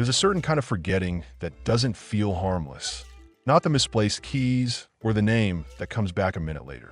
There's a certain kind of forgetting that doesn't feel harmless. Not the misplaced keys or the name that comes back a minute later.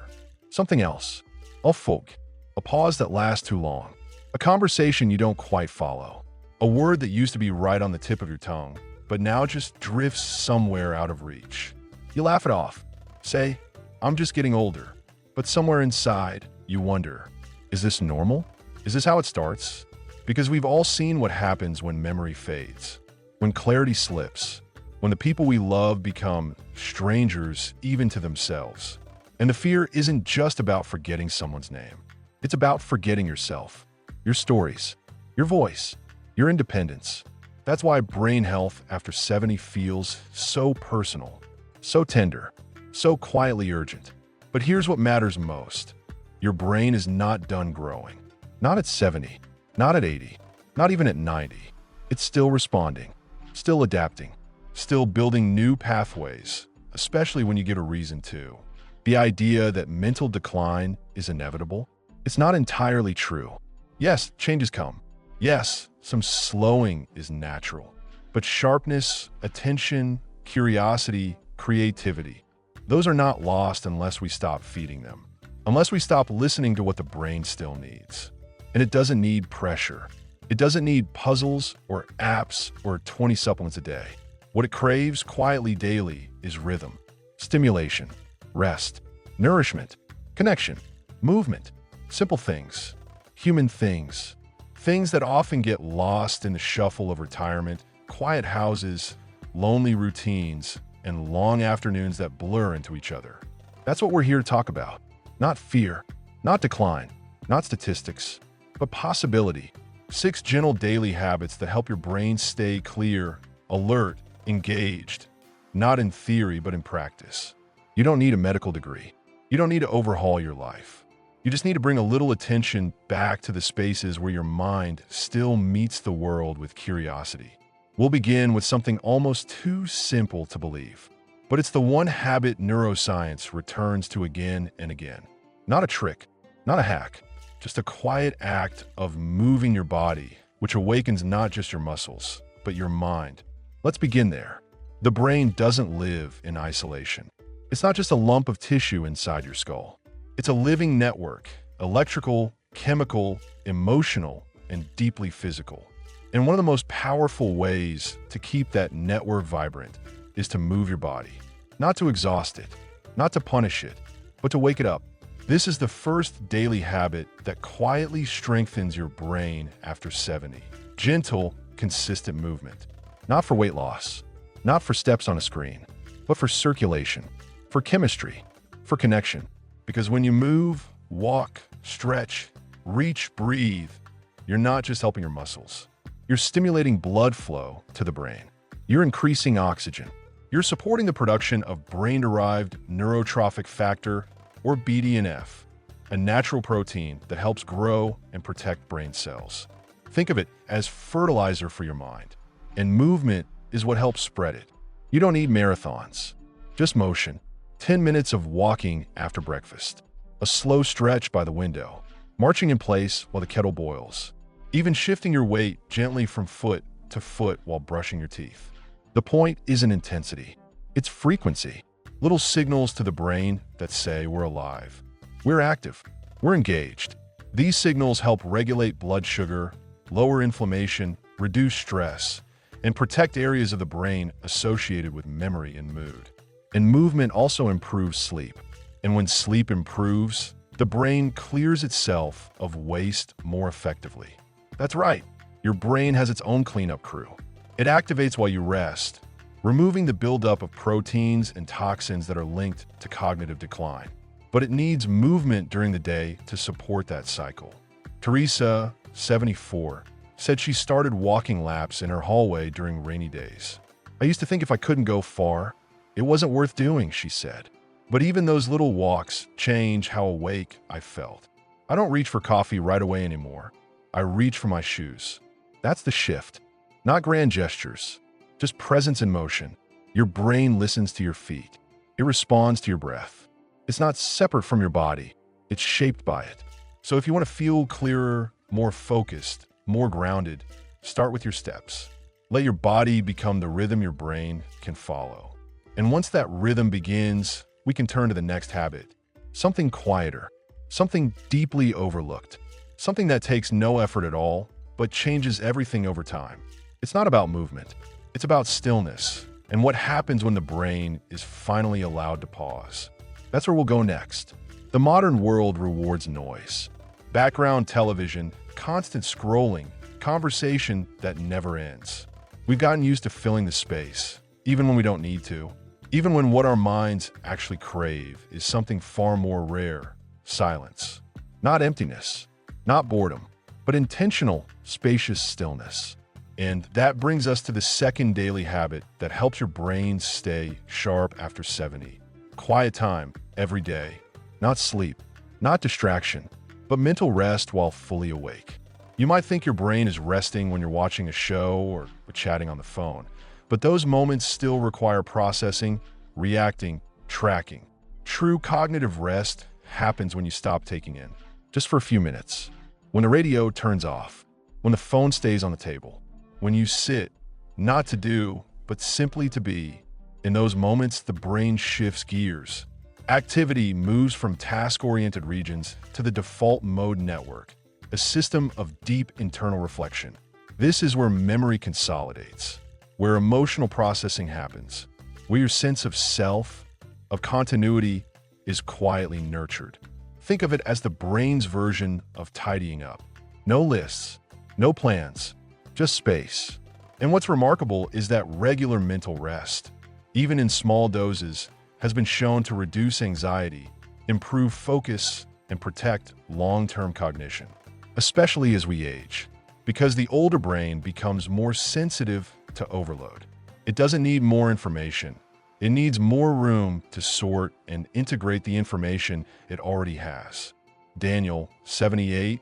Something else. A folk. A pause that lasts too long. A conversation you don't quite follow. A word that used to be right on the tip of your tongue, but now just drifts somewhere out of reach. You laugh it off. Say, I'm just getting older. But somewhere inside, you wonder, is this normal? Is this how it starts? Because we've all seen what happens when memory fades, when clarity slips, when the people we love become strangers even to themselves. And the fear isn't just about forgetting someone's name. It's about forgetting yourself, your stories, your voice, your independence. That's why brain health after 70 feels so personal, so tender, so quietly urgent. But here's what matters most. Your brain is not done growing. Not at 70, not at 80, not even at 90. It's still responding, still adapting, still building new pathways, especially when you get a reason to. The idea that mental decline is inevitable, it's not entirely true. Yes, changes come. Yes, some slowing is natural. But sharpness, attention, curiosity, creativity, those are not lost unless we stop feeding them. Unless we stop listening to what the brain still needs. And it doesn't need pressure. It doesn't need puzzles or apps or 20 supplements a day. What it craves quietly daily is rhythm, stimulation, rest, nourishment, connection, movement, simple things, human things, things that often get lost in the shuffle of retirement, quiet houses, lonely routines, and long afternoons that blur into each other. That's what we're here to talk about. Not fear, not decline, not statistics, but possibility. 6 gentle daily habits that help your brain stay clear, alert, engaged. Not in theory, but in practice. You don't need a medical degree. You don't need to overhaul your life. You just need to bring a little attention back to the spaces where your mind still meets the world with curiosity. We'll begin with something almost too simple to believe, but it's the one habit neuroscience returns to again and again. Not a trick, not a hack, just a quiet act of moving your body, which awakens not just your muscles, but your mind. Let's begin there. The brain doesn't live in isolation. It's not just a lump of tissue inside your skull. It's a living network, electrical, chemical, emotional, and deeply physical. And one of the most powerful ways to keep that network vibrant is to move your body. Not to exhaust it, not to punish it, but to wake it up. This is the first daily habit that quietly strengthens your brain after 70. Gentle, consistent movement. Not for weight loss, not for steps on a screen, but for circulation, for chemistry, for connection. Because when you move, walk, stretch, reach, breathe, you're not just helping your muscles. You're stimulating blood flow to the brain. You're increasing oxygen. You're supporting the production of brain-derived neurotrophic factor, or BDNF, a natural protein that helps grow and protect brain cells. Think of it as fertilizer for your mind, and movement is what helps spread it. You don't need marathons, just motion. 10 minutes of walking after breakfast, a slow stretch by the window, marching in place while the kettle boils, even shifting your weight gently from foot to foot while brushing your teeth. The point isn't intensity, it's frequency. Little signals to the brain that say we're alive, we're active, we're engaged. These signals help regulate blood sugar, lower inflammation, reduce stress, and protect areas of the brain associated with memory and mood. And movement also improves sleep. And when sleep improves, the brain clears itself of waste more effectively. That's right, your brain has its own cleanup crew. It activates while you rest, removing the buildup of proteins and toxins that are linked to cognitive decline. But it needs movement during the day to support that cycle. Teresa, 74, said she started walking laps in her hallway during rainy days. I used to think if I couldn't go far, it wasn't worth doing, she said. But even those little walks change how awake I felt. I don't reach for coffee right away anymore. I reach for my shoes. That's the shift. Not grand gestures, just presence in motion. Your brain listens to your feet. It responds to your breath. It's not separate from your body. It's shaped by it. So if you want to feel clearer, more focused, more grounded, start with your steps. Let your body become the rhythm your brain can follow. And once that rhythm begins, we can turn to the next habit. Something quieter, something deeply overlooked, something that takes no effort at all, but changes everything over time. It's not about movement. It's about stillness and what happens when the brain is finally allowed to pause. That's where we'll go next. The modern world rewards noise. Background television, constant scrolling, conversation that never ends. We've gotten used to filling the space, even when we don't need to. Even when what our minds actually crave is something far more rare, silence. Not emptiness, not boredom, but intentional, spacious stillness. And that brings us to the second daily habit that helps your brain stay sharp after 70. Quiet time every day. Not sleep, not distraction, but mental rest while fully awake. You might think your brain is resting when you're watching a show or chatting on the phone, but those moments still require processing, reacting, tracking. True cognitive rest happens when you stop taking in, just for a few minutes. When the radio turns off, when the phone stays on the table, when you sit, not to do, but simply to be. In those moments, the brain shifts gears. Activity moves from task-oriented regions to the default mode network, a system of deep internal reflection. This is where memory consolidates, where emotional processing happens, where your sense of self, of continuity, is quietly nurtured. Think of it as the brain's version of tidying up. No lists, no plans, just space. And what's remarkable is that regular mental rest, even in small doses, has been shown to reduce anxiety, improve focus, and protect long-term cognition, especially as we age, because the older brain becomes more sensitive to overload. It doesn't need more information. It needs more room to sort and integrate the information it already has. Daniel, 78,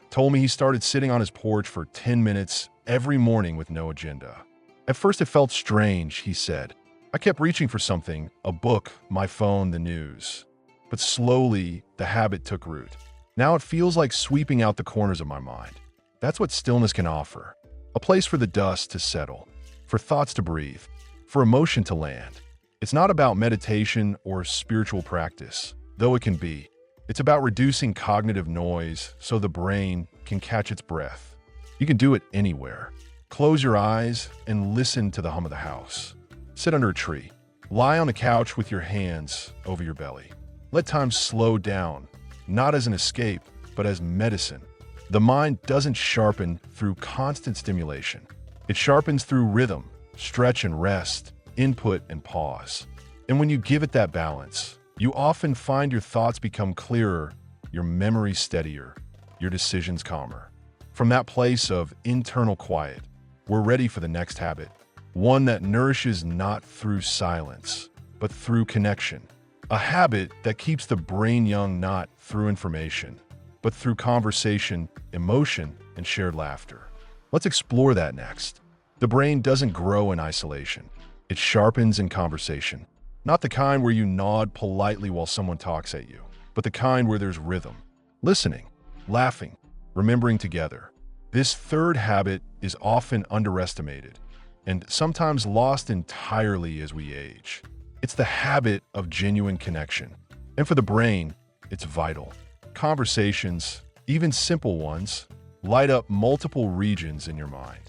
told me he started sitting on his porch for 10 minutes every morning with no agenda. At first it felt strange, he said. I kept reaching for something, a book, my phone, the news. But slowly, the habit took root. Now it feels like sweeping out the corners of my mind. That's what stillness can offer. A place for the dust to settle, for thoughts to breathe, for emotion to land. It's not about meditation or spiritual practice, though it can be. It's about reducing cognitive noise so the brain can catch its breath. You can do it anywhere. Close your eyes and listen to the hum of the house. Sit under a tree. Lie on the couch with your hands over your belly. Let time slow down, not as an escape, but as medicine. The mind doesn't sharpen through constant stimulation. It sharpens through rhythm, stretch and rest, input and pause. And when you give it that balance, you often find your thoughts become clearer, your memory steadier, your decisions calmer. From that place of internal quiet, we're ready for the next habit, one that nourishes not through silence, but through connection. A habit that keeps the brain young not through information, but through conversation, emotion, and shared laughter. Let's explore that next. The brain doesn't grow in isolation. It sharpens in conversation. Not the kind where you nod politely while someone talks at you, but the kind where there's rhythm, listening, laughing, remembering together. This third habit is often underestimated and sometimes lost entirely as we age. It's the habit of genuine connection. And for the brain, it's vital. Conversations, even simple ones, light up multiple regions in your mind.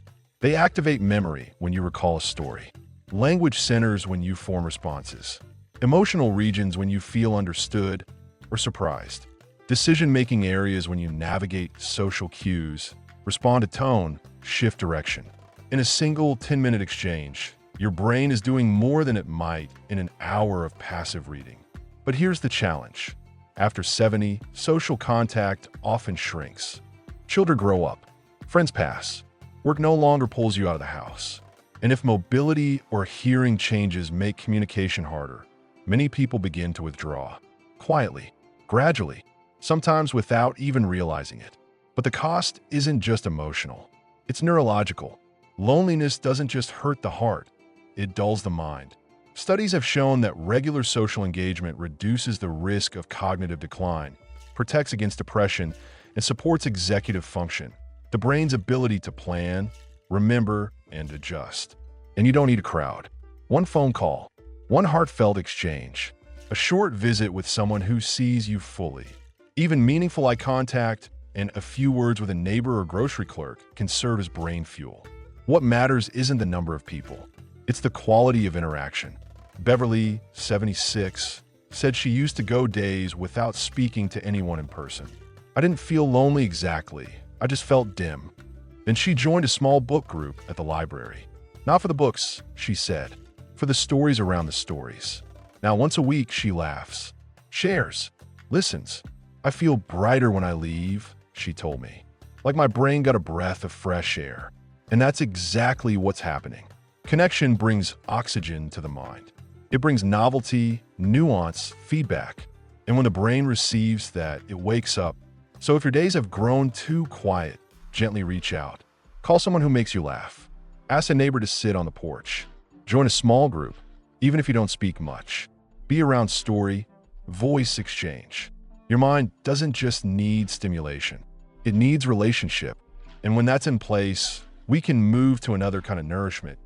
They activate memory when you recall a story. Language centers when you form responses. Emotional regions when you feel understood or surprised. Decision-making areas when you navigate social cues, respond to tone, shift direction. In a single 10-minute exchange, your brain is doing more than it might in an hour of passive reading. But here's the challenge. After 70, social contact often shrinks. Children grow up. Friends pass. Work no longer pulls you out of the house. And if mobility or hearing changes make communication harder, many people begin to withdraw. Quietly, gradually, sometimes without even realizing it. But the cost isn't just emotional. It's neurological. Loneliness doesn't just hurt the heart. It dulls the mind. Studies have shown that regular social engagement reduces the risk of cognitive decline, protects against depression, and supports executive function. The brain's ability to plan, remember, and adjust. And you don't need a crowd. One phone call, one heartfelt exchange, a short visit with someone who sees you fully. Even meaningful eye contact and a few words with a neighbor or grocery clerk can serve as brain fuel. What matters isn't the number of people. It's the quality of interaction. Beverly, 76, said she used to go days without speaking to anyone in person. I didn't feel lonely exactly. I just felt dim. Then she joined a small book group at the library. Not for the books, she said, for the stories around the stories. Now, once a week, she laughs, shares, listens. I feel brighter when I leave, she told me. Like my brain got a breath of fresh air. And that's exactly what's happening. Connection brings oxygen to the mind. It brings novelty, nuance, feedback. And when the brain receives that, it wakes up. So if your days have grown too quiet, gently reach out. Call someone who makes you laugh. Ask a neighbor to sit on the porch. Join a small group, even if you don't speak much. Be around story, voice exchange. Your mind doesn't just need stimulation. It needs relationship. And when that's in place, we can move to another kind of nourishment,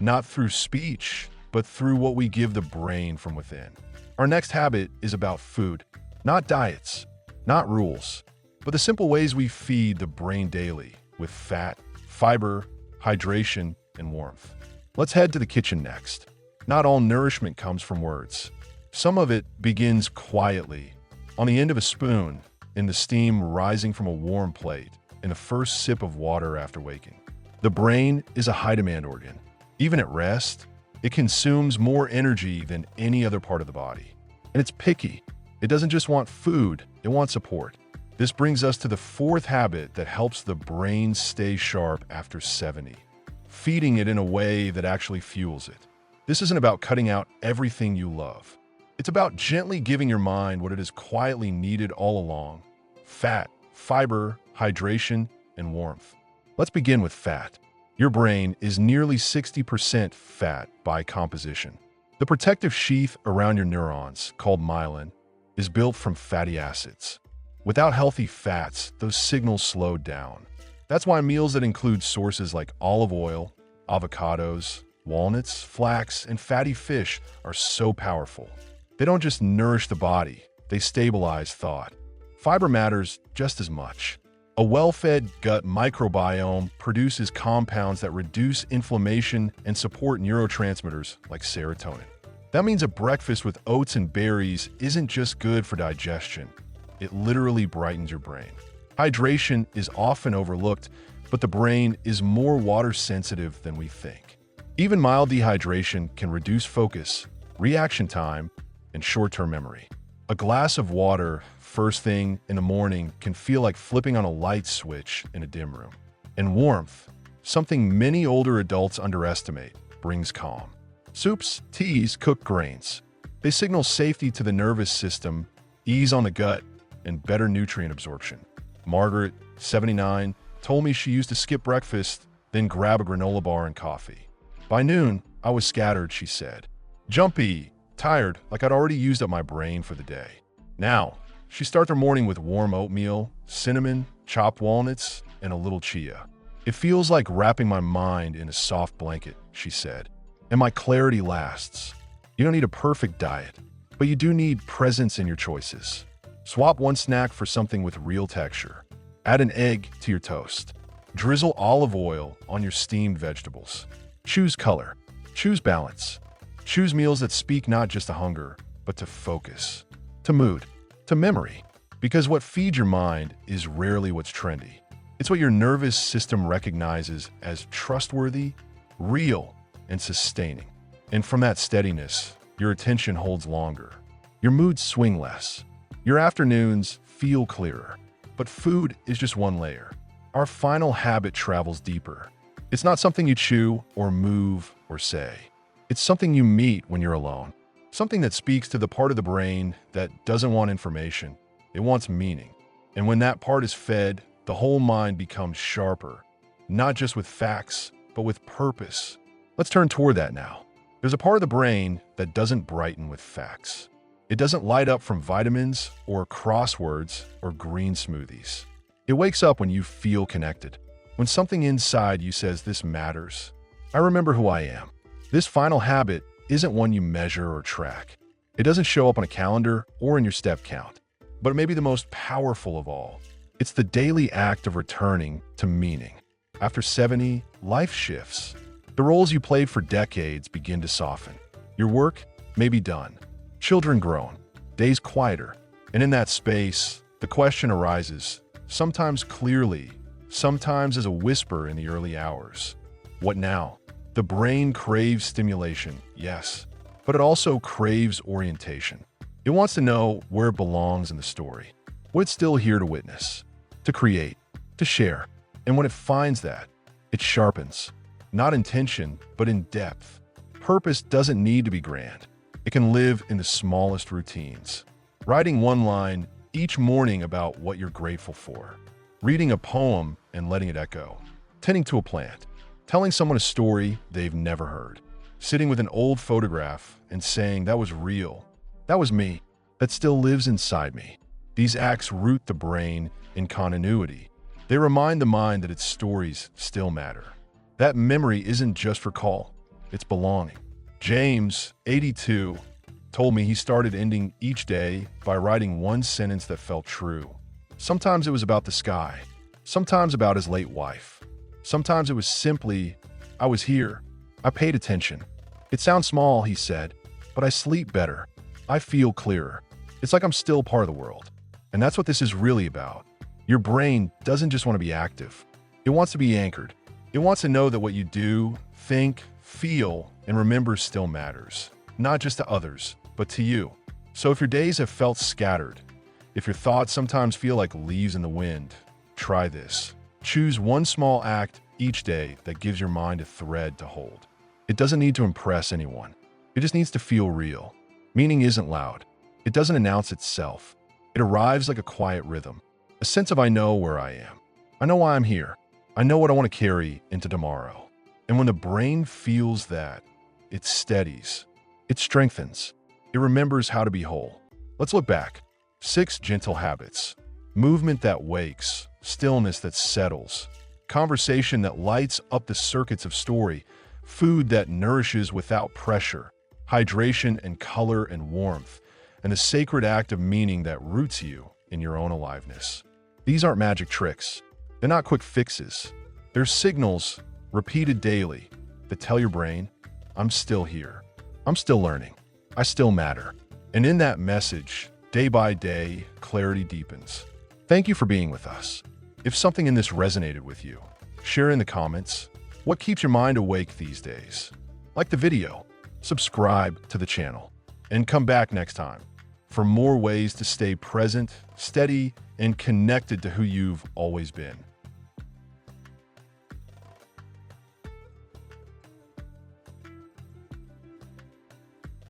not through speech, but through what we give the brain from within. Our next habit is about food, not diets, not rules, but the simple ways we feed the brain daily with fat, fiber, hydration, and warmth. Let's head to the kitchen next. Not all nourishment comes from words. Some of it begins quietly, on the end of a spoon, in the steam rising from a warm plate, in the first sip of water after waking. The brain is a high-demand organ. Even at rest, it consumes more energy than any other part of the body. And it's picky. It doesn't just want food, it wants support. This brings us to the fourth habit that helps the brain stay sharp after 70. Feeding it in a way that actually fuels it. This isn't about cutting out everything you love. It's about gently giving your mind what it has quietly needed all along. Fat, fiber, hydration, and warmth. Let's begin with fat. Your brain is nearly 60% fat by composition. The protective sheath around your neurons, called myelin, is built from fatty acids. Without healthy fats, those signals slow down. That's why meals that include sources like olive oil, avocados, walnuts, flax, and fatty fish are so powerful. They don't just nourish the body, they stabilize thought. Fiber matters just as much. A well-fed gut microbiome produces compounds that reduce inflammation and support neurotransmitters like serotonin. That means a breakfast with oats and berries isn't just good for digestion. It literally brightens your brain. Hydration is often overlooked, but the brain is more water-sensitive than we think. Even mild dehydration can reduce focus, reaction time, and short-term memory. A glass of water first thing in the morning can feel like flipping on a light switch in a dim room. And warmth, something many older adults underestimate, brings calm. Soups, teas, cooked grains. They signal safety to the nervous system, ease on the gut, and better nutrient absorption. Margaret, 79, told me she used to skip breakfast, then grab a granola bar and coffee. By noon, I was scattered, she said. Jumpy, tired, like I'd already used up my brain for the day. Now, she starts her morning with warm oatmeal, cinnamon, chopped walnuts, and a little chia. It feels like wrapping my mind in a soft blanket, she said. And my clarity lasts. You don't need a perfect diet, but you do need presence in your choices. Swap one snack for something with real texture. Add an egg to your toast. Drizzle olive oil on your steamed vegetables. Choose color. Choose balance. Choose meals that speak not just to hunger, but to focus, to mood, to memory. Because what feeds your mind is rarely what's trendy. It's what your nervous system recognizes as trustworthy, real, and sustaining. And from that steadiness, your attention holds longer. Your moods swing less. Your afternoons feel clearer. But food is just one layer. Our final habit travels deeper. It's not something you chew or move or say. It's something you meet when you're alone. Something that speaks to the part of the brain that doesn't want information. It wants meaning. And when that part is fed, the whole mind becomes sharper. Not just with facts, but with purpose. Let's turn toward that now. There's a part of the brain that doesn't brighten with facts. It doesn't light up from vitamins or crosswords or green smoothies. It wakes up when you feel connected. When something inside you says this matters. I remember who I am. This final habit isn't one you measure or track. It doesn't show up on a calendar or in your step count. But it may be the most powerful of all. It's the daily act of returning to meaning. After 70, life shifts. The roles you played for decades begin to soften. Your work may be done. Children grown. Days quieter. And in that space, the question arises, sometimes clearly, sometimes as a whisper in the early hours. What now? The brain craves stimulation, yes, but it also craves orientation. It wants to know where it belongs in the story, what it's still here to witness, to create, to share. And when it finds that, it sharpens, not in tension, but in depth. Purpose doesn't need to be grand. It can live in the smallest routines. Writing one line each morning about what you're grateful for. Reading a poem and letting it echo. Tending to a plant. Telling someone a story they've never heard. Sitting with an old photograph and saying, that was real. That was me. That still lives inside me. These acts root the brain in continuity. They remind the mind that its stories still matter. That memory isn't just recall, it's belonging. James, 82, told me he started ending each day by writing one sentence that felt true. Sometimes it was about the sky, sometimes about his late wife. Sometimes it was simply, I was here. I paid attention. It sounds small, he said, but I sleep better. I feel clearer. It's like I'm still part of the world. And that's what this is really about. Your brain doesn't just want to be active. It wants to be anchored. It wants to know that what you do, think, feel, and remember still matters. Not just to others, but to you. So if your days have felt scattered, if your thoughts sometimes feel like leaves in the wind, try this. Choose one small act each day that gives your mind a thread to hold. It doesn't need to impress anyone. It just needs to feel real. Meaning isn't loud. It doesn't announce itself. It arrives like a quiet rhythm. A sense of I know where I am. I know why I'm here. I know what I want to carry into tomorrow. And when the brain feels that, it steadies. It strengthens. It remembers how to be whole. Let's look back. 6 gentle habits. Movement that wakes. Stillness that settles. Conversation that lights up the circuits of story. Food that nourishes without pressure. Hydration and color and warmth. And the sacred act of meaning that roots you in your own aliveness. These aren't magic tricks. They're not quick fixes. They're signals, repeated daily, that tell your brain, I'm still here. I'm still learning. I still matter. And in that message, day by day, clarity deepens. Thank you for being with us. If something in this resonated with you, share in the comments. What keeps your mind awake these days? Like the video, subscribe to the channel, and come back next time for more ways to stay present, steady, and connected to who you've always been.